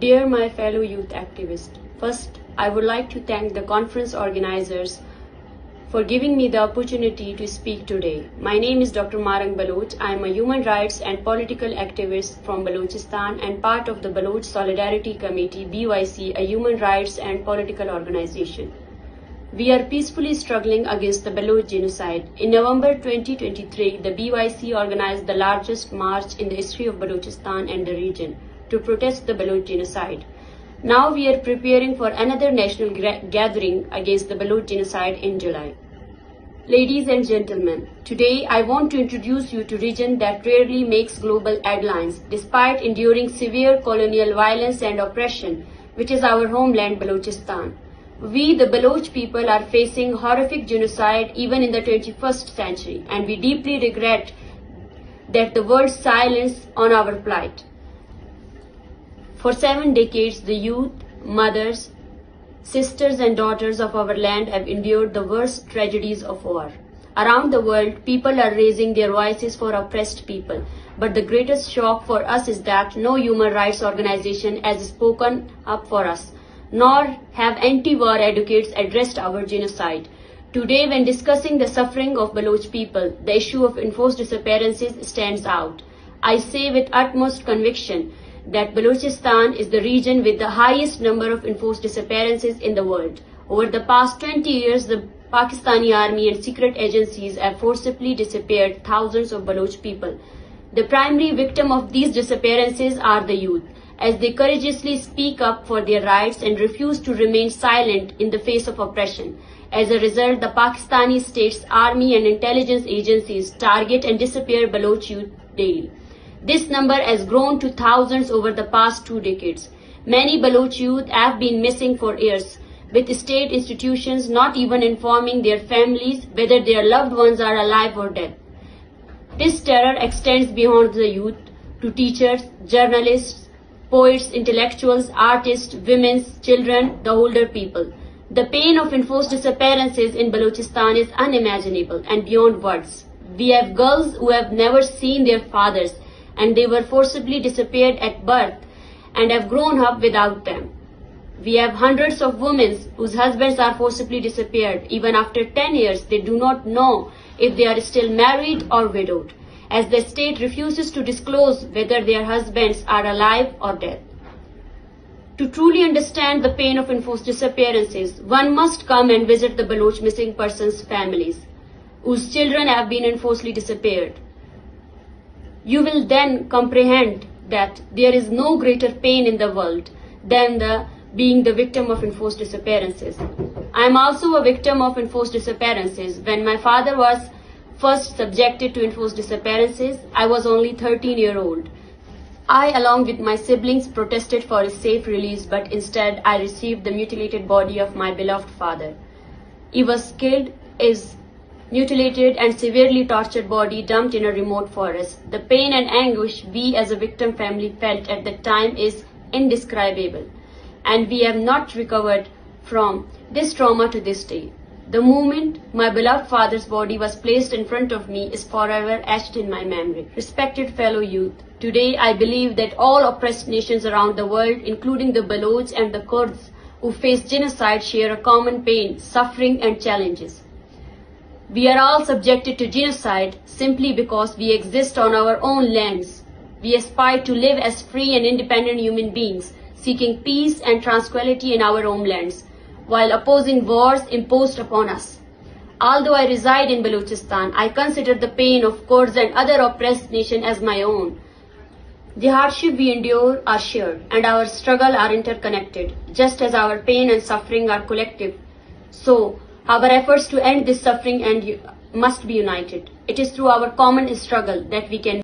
Dear my fellow youth activists, first I would like to thank the conference organizers for giving me the opportunity to speak today. My name is Dr. Mahrang Baloch. I am a human rights and political activist from Balochistan and part of the Baloch Solidarity Committee (BYC), a human rights and political organization. We are peacefully struggling against the Baloch genocide. In November 2023, the BYC organized the largest march in the history of Balochistan and the region to protest the Baloch genocide. Now we are preparing for another national gathering against the Baloch genocide in July. Ladies and gentlemen, today I want to introduce you to a region that rarely makes global headlines, despite enduring severe colonial violence and oppression, which is our homeland, Balochistan. We, the Baloch people, are facing horrific genocide even in the 21st century, and we deeply regret that the world's silence on our plight. For 7 decades, the youth, mothers, sisters and daughters of our land have endured the worst tragedies of war. Around the world, people are raising their voices for oppressed people. But the greatest shock for us is that no human rights organization has spoken up for us, nor have anti-war advocates addressed our genocide. Today, when discussing the suffering of Baloch people, the issue of enforced disappearances stands out. I say with utmost conviction that Balochistan is the region with the highest number of enforced disappearances in the world. Over the past 20 years, the Pakistani army and secret agencies have forcibly disappeared thousands of Baloch people. The primary victim of these disappearances are the youth, as they courageously speak up for their rights and refuse to remain silent in the face of oppression. As a result, the Pakistani state's army and intelligence agencies target and disappear Baloch youth daily. This number has grown to thousands over the past 2 decades. Many Baloch youth have been missing for years, with state institutions not even informing their families whether their loved ones are alive or dead. This terror extends beyond the youth to teachers, journalists, poets, intellectuals, artists, women, children, the older people. The pain of enforced disappearances in Balochistan is unimaginable and beyond words. We have girls who have never seen their fathers, and they were forcibly disappeared at birth and have grown up without them. We have hundreds of women whose husbands are forcibly disappeared. Even after 10 years, they do not know if they are still married or widowed, as the state refuses to disclose whether their husbands are alive or dead. To truly understand the pain of enforced disappearances, one must come and visit the Baloch missing persons families, whose children have been enforcedly disappeared. You will then comprehend that there is no greater pain in the world than being the victim of enforced disappearances. I am also a victim of enforced disappearances. When my father was first subjected to enforced disappearances, I was only 13-year-old. I, along with my siblings, protested for his safe release, but instead I received the mutilated body of my beloved father. He was killed, his mutilated and severely tortured body dumped in a remote forest. The pain and anguish we as a victim family felt at the time is indescribable, and we have not recovered from this trauma to this day. The moment my beloved father's body was placed in front of me is forever etched in my memory. Respected fellow youth, today I believe that all oppressed nations around the world, including the Baloch and the Kurds who face genocide, share a common pain, suffering and challenges. We are all subjected to genocide simply because we exist on our own lands. We aspire to live as free and independent human beings, seeking peace and tranquility in our homelands, while opposing wars imposed upon us. Although I reside in Balochistan, I consider the pain of Kurds and other oppressed nations as my own. The hardship we endure are shared, and our struggle are interconnected. Just as our pain and suffering are collective, so our efforts to end this suffering must be united. It is through our common struggle that we can